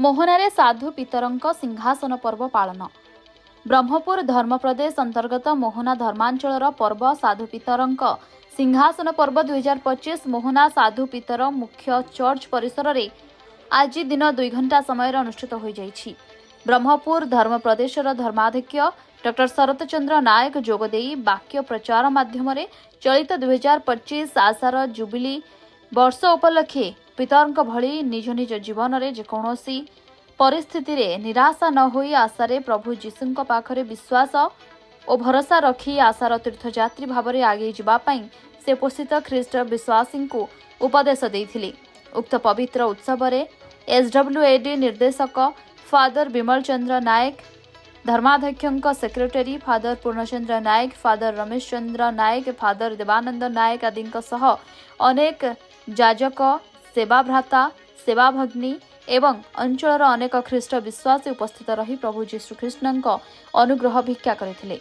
मोहनारे साधु पितरंक सिंहासन पर्व पालन। ब्रह्मपुर धर्मप्रदेश अंतर्गत मोहना धर्मांचल पर्व साधु पितरंक सिंहासन पर्व 2025 मोहना साधु पितर मुख्य चर्च परिसर रे आज दिन 2 घंटा समय अनुष्ठित हो जाइछि। ब्रह्मपुर धर्मप्रदेशर धर्माध्यक्ष डॉ शरत चंद्र नायक जोगदेई वाक्य प्रचार माध्यम चलित 2025 आशार जुबिली वर्ष उपलक्षे पितरंक भली निज निज जीवन में जेकोसी परिस्थिति रे निराशा न होई आशारे प्रभु जीशुंक पाखरे विश्वास और भरोसा रखी आशार तीर्थयात्री भाव में आगे जावाई से पोषित ख्रीष्ट विश्वासी को उपदेश देइथिले। उक्त पवित्र उत्सव रे SWAD निर्देशक फादर विमल चंद्र नायक, धर्माध्यक्ष सेक्रेटरी फादर पूर्णचंद्र नायक, फादर रमेश चंद्र नायक, फादर देवानंद नायक आदि अनेक जाजक, सेवाभ्राता, सेवा भगिनी एवं अंचलर अनेक ख्रीष्ट विश्वासी उपस्थित रही प्रभु जीशु ख्रीष्णଙ୍କ अनुग्रह भिक्षा करथिले।